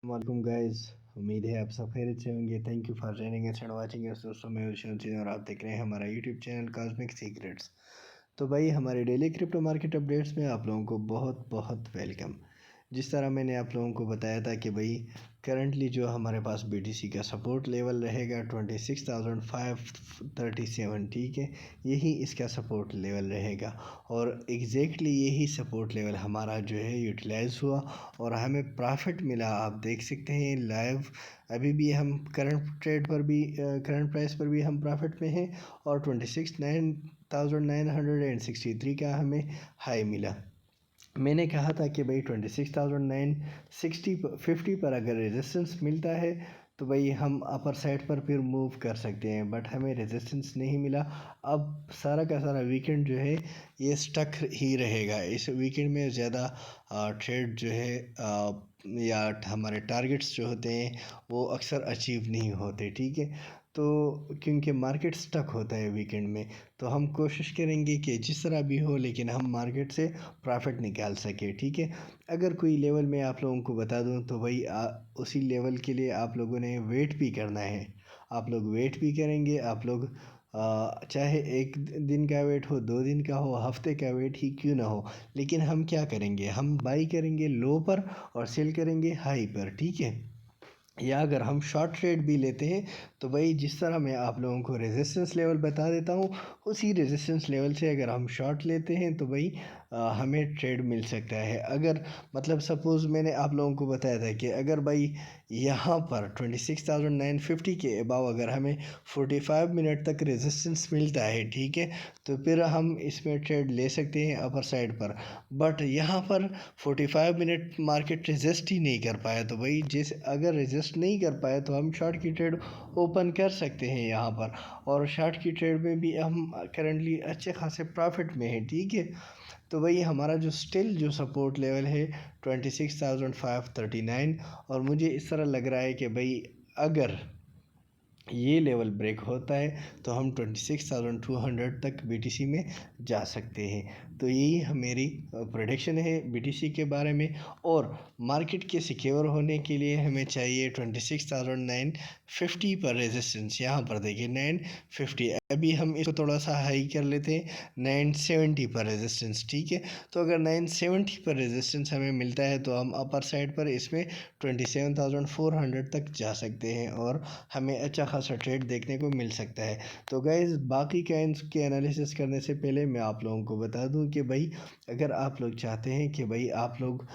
वालेकुम गाइस। उम्मीद है आप सब खैरियत से होंगे। Thank you for joining us and watching us. दोस्तों मैं हूं और आप देख रहे हैं हमारा यूट्यूब चैनल कॉस्मिक सीक्रेट्स। तो भाई हमारे डेली क्रिप्टो मार्केट अपडेट्स में आप लोगों को बहुत बहुत वेलकम। जिस तरह मैंने आप लोगों को बताया था कि भाई करंटली जो हमारे पास बीटीसी का सपोर्ट लेवल रहेगा 26,537, ठीक है। यही इसका सपोर्ट लेवल रहेगा और एग्जैक्टली यही सपोर्ट लेवल हमारा जो है यूटिलाइज हुआ और हमें प्रॉफिट मिला। आप देख सकते हैं लाइव अभी भी हम करंट प्राइस पर भी हम प्रॉफिट में हैं और 26,963 का हमें हाई मिला। मैंने कहा था कि भाई 26,950 पर अगर रेजिस्टेंस मिलता है तो भाई हम अपर साइड पर फिर मूव कर सकते हैं, बट हमें रेजिस्टेंस नहीं मिला। अब सारा का सारा वीकेंड जो है ये स्टक ही रहेगा। इस वीकेंड में ज़्यादा ट्रेड जो है या हमारे टारगेट्स जो होते हैं वो अक्सर अचीव नहीं होते, ठीक है। तो क्योंकि मार्केट स्टक होता है वीकेंड में, तो हम कोशिश करेंगे कि जिस तरह भी हो लेकिन हम मार्केट से प्रॉफिट निकाल सके, ठीक है। अगर कोई लेवल मैं आप लोगों को बता दूं तो भाई उसी लेवल के लिए आप लोगों ने वेट भी करना है। आप लोग वेट भी करेंगे। आप लोग चाहे एक दिन का वेट हो, 2 दिन का हो, हफ्ते का वेट ही क्यों ना हो, लेकिन हम क्या करेंगे, हम बाई करेंगे लो पर और सेल करेंगे हाई पर, ठीक है। या अगर हम शॉर्ट ट्रेड भी लेते हैं तो भाई जिस तरह मैं आप लोगों को रेजिस्टेंस लेवल बता देता हूँ, उसी रेजिस्टेंस लेवल से अगर हम शॉर्ट लेते हैं तो भाई हमें ट्रेड मिल सकता है। अगर मतलब सपोज़ मैंने आप लोगों को बताया था कि अगर भाई यहाँ पर 26,950 के अबाव अगर हमें 45 मिनट तक रेजिस्टेंस मिलता है, ठीक है, तो फिर हम इसमें ट्रेड ले सकते हैं अपर साइड पर। बट यहाँ पर 45 मिनट मार्केट रेजिस्ट ही नहीं कर पाया, तो भाई जैसे अगर रेजिस्ट नहीं कर पाया तो हम शॉर्ट की ट्रेड ओपन कर सकते हैं यहाँ पर। और शॉर्ट की ट्रेड में भी हम करंटली अच्छे खासे प्रॉफिट में हैं, ठीक है। तो भाई हमारा जो स्टिल जो सपोर्ट लेवल है 26,539, और मुझे इस तरह लग रहा है कि भाई अगर ये लेवल ब्रेक होता है तो हम 26,200 तक बीटीसी में जा सकते हैं। तो यही मेरी प्रेडिक्शन है बीटीसी के बारे में। और मार्केट के सिक्योर होने के लिए हमें चाहिए 26,950 पर रेजिस्टेंस। यहाँ पर देखिए 950, अभी हम इसको थोड़ा सा हाई कर लेते हैं 970 पर रेजिस्टेंस, ठीक है। तो अगर 970 पर रेजिस्टेंस हमें मिलता है तो हम अपर साइड पर इसमें 27,400 तक जा सकते हैं और हमें अच्छा खासा ट्रेड देखने को मिल सकता है। तो गाइज़ बाकी काइंस के एनालिसिस करने से पहले मैं आप लोगों को बता दूं कि भाई अगर आप लोग चाहते हैं कि भाई आप लोग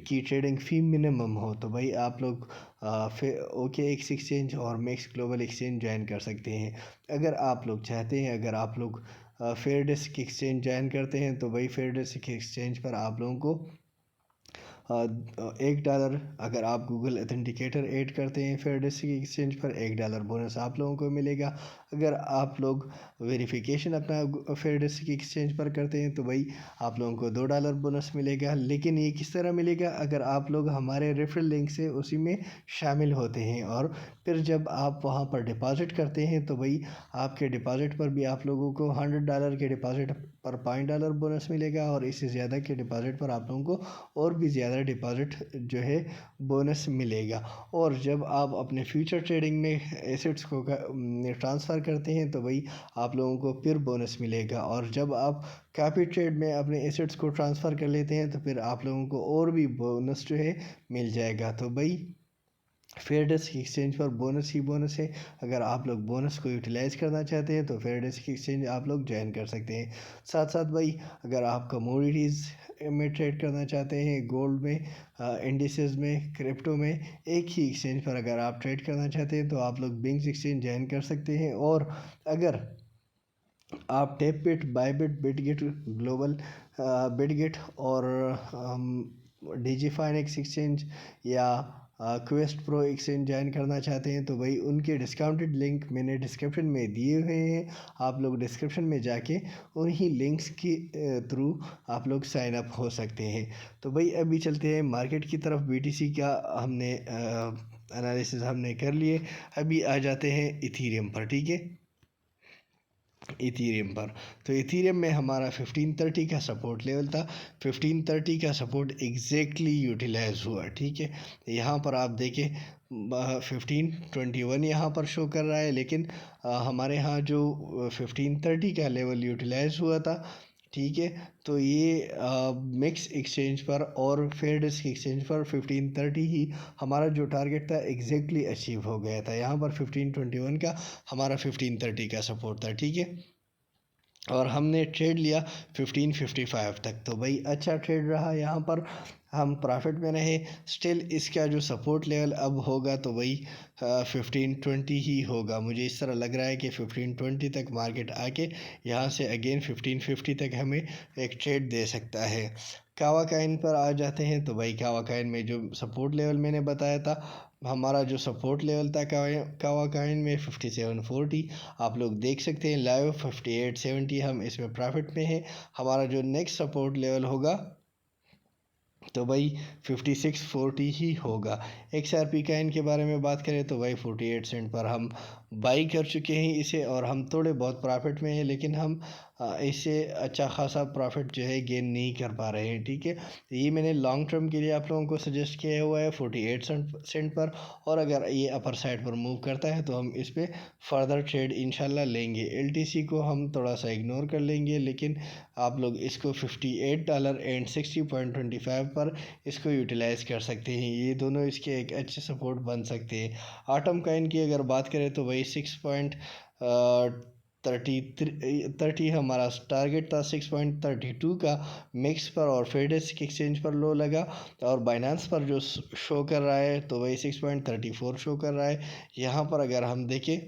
की ट्रेडिंग फ़ी मिनिमम हो तो भाई आप लोग फिर OKX एक्सचेंज और मैक्स ग्लोबल एक्सचेंज ज्वाइन कर सकते हैं। अगर आप लोग चाहते हैं, अगर आप लोग फेयर डेस्क एक्सचेंज ज्वाइन करते हैं तो भाई फेयर डेस्क एक्सचेंज पर आप लोगों को $1, अगर आप गूगल ऑथेंटिकेटर ऐड करते हैं फेयर डेस्क एक्सचेंज पर $1 बोनस आप लोगों को मिलेगा। अगर आप लोग वेरिफिकेशन अपना फेयर डेस्क एक्सचेंज पर करते हैं तो भाई आप लोगों को $2 बोनस मिलेगा। लेकिन ये किस तरह मिलेगा, अगर आप लोग हमारे रेफरल लिंक से उसी में शामिल होते हैं और फिर जब आप वहाँ पर डिपॉज़िट करते हैं तो भाई आपके डिपॉज़िट पर भी आप लोगों को $100 के डिपॉज़िट पर $5 बोनस मिलेगा और इससे ज़्यादा के डिपॉज़िट पर आप लोगों को और भी ज़्यादा डिपॉज़िट जो है बोनस मिलेगा। और जब आप अपने फ्यूचर ट्रेडिंग में एसेट्स को ट्रांसफ़र करते हैं तो भाई आप लोगों को फिर बोनस मिलेगा। और जब आप कॉपी ट्रेड में अपने एसेट्स को ट्रांसफ़र कर लेते हैं तो फिर आप लोगों को और भी बोनस जो है मिल जाएगा। तो भाई फेयर डेस्क एक्सचेंज पर बोनस ही बोनस है। अगर आप लोग बोनस को यूटिलाइज़ करना चाहते हैं तो फेयर डेस्क एक्सचेंज आप लोग ज्वाइन कर सकते हैं। साथ साथ भाई अगर आप कमोडिटीज़ में ट्रेड करना चाहते हैं, गोल्ड में, इंडिसेस में, क्रिप्टो में, एक ही एक्सचेंज पर अगर आप ट्रेड करना चाहते हैं तो आप लोग बिंक्स एक्सचेंज ज्वाइन कर सकते हैं। और अगर आप टैपबिट, बायबिट, बिटगेट ग्लोबल, बिटगेट और डिजीफाइनेक्स एक्सचेंज या क्वेस्ट प्रो एक्सचेंज ज्वाइन करना चाहते हैं तो भाई उनके डिस्काउंटेड लिंक मैंने डिस्क्रिप्शन में दिए हुए हैं। आप लोग डिस्क्रिप्शन में जाके उन्हीं लिंक्स के थ्रू आप लोग साइन अप हो सकते हैं। तो भाई अभी चलते हैं मार्केट की तरफ। बीटीसी का हमने एनालिसिस हमने कर लिए, अभी आ जाते हैं इथीरियम पर, ठीक है। इथीरियम पर। तो इथीरियम में हमारा 1530 का सपोर्ट लेवल था, 1530 का सपोर्ट एग्जैक्टली यूटिलाइज हुआ, ठीक है। यहाँ पर आप देखें 1521 यहाँ पर शो कर रहा है, लेकिन हमारे यहाँ जो 1530 का लेवल यूटिलाइज हुआ था, ठीक है। तो ये मिक्स एक्सचेंज पर और फेयर डिस्क एक्सचेंज पर 1530 ही हमारा जो टारगेट था एग्जैक्टली अचीव हो गया था। यहाँ पर 1521 का हमारा 1530 का सपोर्ट था, ठीक है। और हमने ट्रेड लिया 1555 तक, तो भाई अच्छा ट्रेड रहा, यहाँ पर हम प्रॉफिट में रहे। स्टिल इसका जो सपोर्ट लेवल अब होगा तो वही 1520 ही होगा। मुझे इस तरह लग रहा है कि 1520 तक मार्केट आके यहाँ से अगेन 1550 तक हमें एक ट्रेड दे सकता है। कावा काइन पर आ जाते हैं, तो भाई कावा काइन में जो सपोर्ट लेवल मैंने बताया था, हमारा जो सपोर्ट लेवल था कावा काइन में 5740, आप लोग देख सकते हैं लाइव 5870, हम इसमें प्रॉफिट में हैं। हमारा जो नेक्स्ट सपोर्ट लेवल होगा तो भाई 5640 ही होगा। XRP काइन के बारे में बात करें तो भाई 48 सेंट पर हम बाई कर चुके हैं इसे, और हम थोड़े बहुत प्रॉफिट में हैं, लेकिन हम इससे अच्छा खासा प्रॉफिट जो है गेन नहीं कर पा रहे हैं, ठीक है। ये मैंने लॉन्ग टर्म के लिए आप लोगों को सजेस्ट किया हुआ है 48 सेंट पर, और अगर ये अपर साइड पर मूव करता है तो हम इस पर फर्दर ट्रेड इंशाल्लाह लेंगे। LTC को हम थोड़ा सा इग्नोर कर लेंगे, लेकिन आप लोग इसको $58 एंड 60.25 पर इसको यूटिलाइज़ कर सकते हैं। ये दोनों इसके एक अच्छे सपोर्ट बन सकते हैं। आटम काइन की अगर बात करें तो वही 6.30 हमारा टारगेट था, 6.32 का मिक्स पर और फेडेक्स एक्सचेंज पर लो लगा, और बाइनेंस पर जो शो कर रहा है तो वही 6.34 शो कर रहा है। यहाँ पर अगर हम देखें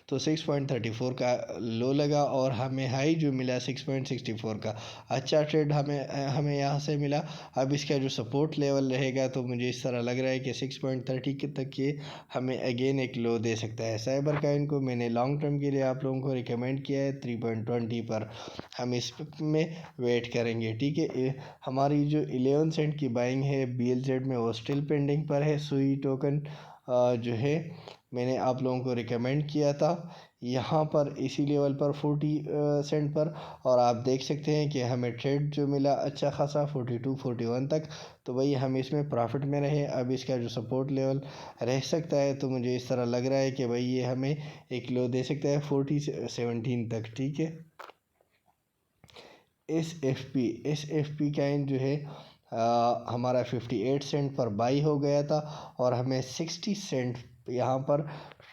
तो 6.34 का लो लगा, और हमें हाई जो मिला 6.64 का। अच्छा ट्रेड हमें यहाँ से मिला। अब इसका जो सपोर्ट लेवल रहेगा तो मुझे इस तरह लग रहा है कि 6.30 तक ये हमें अगेन एक लो दे सकता है। साइबर काइन को मैंने लॉन्ग टर्म के लिए आप लोगों को रिकमेंड किया है 3.20 पर, हम इस में वेट करेंगे, ठीक है। हमारी जो 11 सेंट की बाइंग है BLZ में वो स्टिल पेंडिंग पर है। सुई टोकन जो है मैंने आप लोगों को रिकमेंड किया था यहाँ पर इसी लेवल पर 40 सेंट पर, और आप देख सकते हैं कि हमें ट्रेड जो मिला अच्छा खासा 42-41 तक, तो वही हम इसमें प्रॉफिट में रहे। अब इसका जो सपोर्ट लेवल रह सकता है तो मुझे इस तरह लग रहा है कि भाई ये हमें एक लो दे सकता है 40-17 तक, ठीक है। SFP काइन जो है हमारा 58 सेंट पर बाई हो गया था, और हमें 60 सेंट यहाँ पर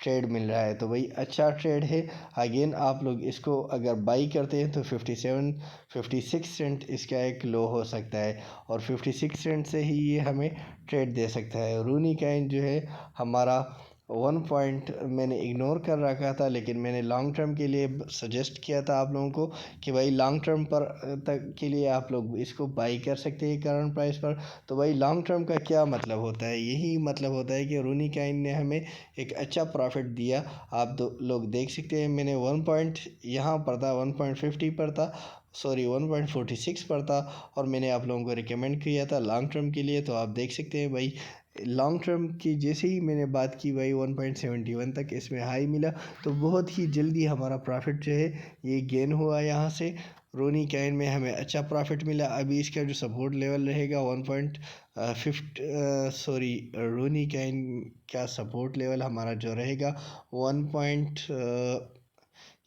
ट्रेड मिल रहा है, तो भाई अच्छा ट्रेड है। अगेन आप लोग इसको अगर बाई करते हैं तो 56 सेंट इसका एक लो हो सकता है, और 56 सेंट से ही ये हमें ट्रेड दे सकता है। रूनी काइन जो है हमारा 1 पॉइंट मैंने इग्नोर कर रखा था, लेकिन मैंने लॉन्ग टर्म के लिए सजेस्ट किया था आप लोगों को कि भाई लॉन्ग टर्म पर तक के लिए आप लोग इसको बाई कर सकते हैं करंट प्राइस पर। तो भाई लॉन्ग टर्म का क्या मतलब होता है, यही मतलब होता है कि रूनी काइन ने हमें एक अच्छा प्रॉफिट दिया। आप लोग देख सकते हैं मैंने 1 पॉइंट यहाँ पर था, 1.50 पर था, सॉरी 1.46 पर था, और मैंने आप लोगों को रिकमेंड किया था लॉन्ग टर्म के लिए। तो आप देख सकते हैं भाई लॉन्ग टर्म की जैसे ही मैंने बात की भाई 1.71 तक इसमें हाई मिला, तो बहुत ही जल्दी हमारा प्रॉफिट जो है ये गेन हुआ यहाँ से। रोनी काइन में हमें अच्छा प्रॉफिट मिला। अभी इसका जो सपोर्ट लेवल रहेगा 1.50 सॉरी रोनी काइन का सपोर्ट लेवल हमारा जो रहेगा 1.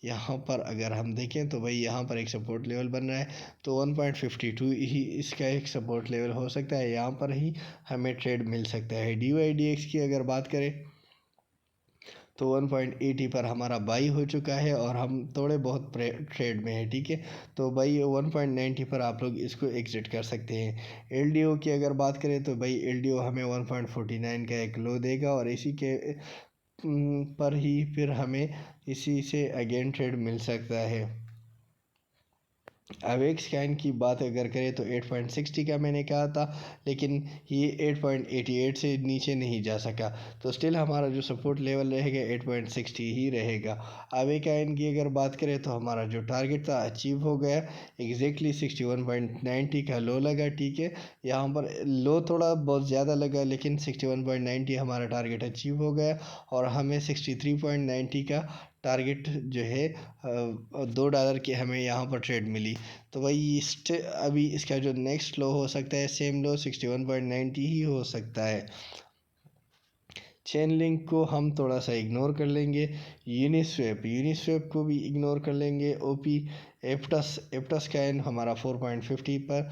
यहाँ पर अगर हम देखें तो भाई यहाँ पर एक सपोर्ट लेवल बन रहा है, तो 1.52 ही इसका एक सपोर्ट लेवल हो सकता है, यहाँ पर ही हमें ट्रेड मिल सकता है। DYDX की अगर बात करें तो 1.80 पर हमारा बाई हो चुका है, और हम थोड़े बहुत ट्रेड में है, ठीक है। तो भाई 1.90 पर आप लोग इसको एग्जिट कर सकते हैं। LDO की अगर बात करें तो भाई LDO हमें 1.49 का एक लो देगा, और इसी के पर ही फिर हमें इसी से अगेन ट्रेड मिल सकता है। अवेक्स काइन की बात अगर करें तो 8.60 का मैंने कहा था, लेकिन ये 8.88 से नीचे नहीं जा सका, तो स्टिल हमारा जो सपोर्ट लेवल रहेगा 8.60 ही रहेगा। अवे काइन की अगर बात करें तो हमारा जो टारगेट था अचीव हो गया, एग्जैक्टली 61.90 का लो लगा, ठीक है। यहाँ पर लो थोड़ा बहुत ज़्यादा लगा, लेकिन 61.90 हमारा टारगेट अचीव हो गया, और हमें 63.90 का टारगेट जो है $2 की हमें यहाँ पर ट्रेड मिली। तो भाई अभी इसका जो नेक्स्ट लो हो सकता है सेम लो 61.90 ही हो सकता है। चेन लिंक को हम थोड़ा सा इग्नोर कर लेंगे। यूनिस्वैप को भी इग्नोर कर लेंगे। ओपी एप्टस का एन हमारा 4.50 पर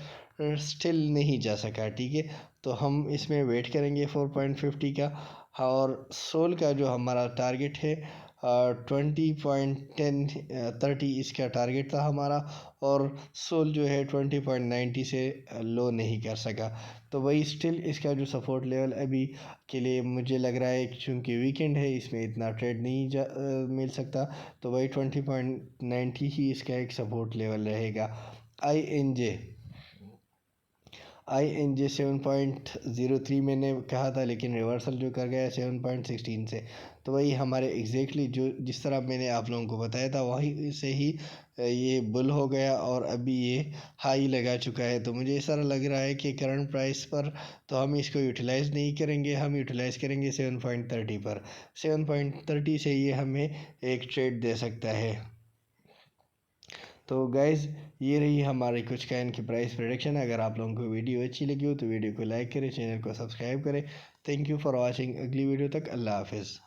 स्टिल नहीं जा सका, ठीक है, तो हम इसमें वेट करेंगे 4.50 का। और सोल का जो हमारा टारगेट है 20.1030 इसका टारगेट था हमारा, और सोल जो है 20.90 से लो नहीं कर सका। तो वही स्टिल इसका जो सपोर्ट लेवल अभी के लिए मुझे लग रहा है, चूँकि वीकेंड है इसमें इतना ट्रेड नहीं मिल सकता, तो वही 20.90 ही इसका एक सपोर्ट लेवल रहेगा। आई एन जे 7.03 मैंने कहा था, लेकिन रिवर्सल जो कर गया 7.16 से। तो वही हमारे एग्जैक्टली जो जिस तरह मैंने आप लोगों को बताया था वही से ही ये बुल हो गया और अभी ये हाई लगा चुका है। तो मुझे ऐसा लग रहा है कि करंट प्राइस पर तो हम इसको यूटिलाइज़ नहीं करेंगे, हम यूटिलाइज़ करेंगे 7.30 पर। 7.30 से ये हमें एक ट्रेड दे सकता है। तो गाइज़, ये रही हमारी कुछ कॉइन की प्राइस प्रेडिक्शन। अगर आप लोगों को वीडियो अच्छी लगी हो तो वीडियो को लाइक करें, चैनल को सब्सक्राइब करें। Thank you for watching. अगली वीडियो तक अल्लाह हाफिज़।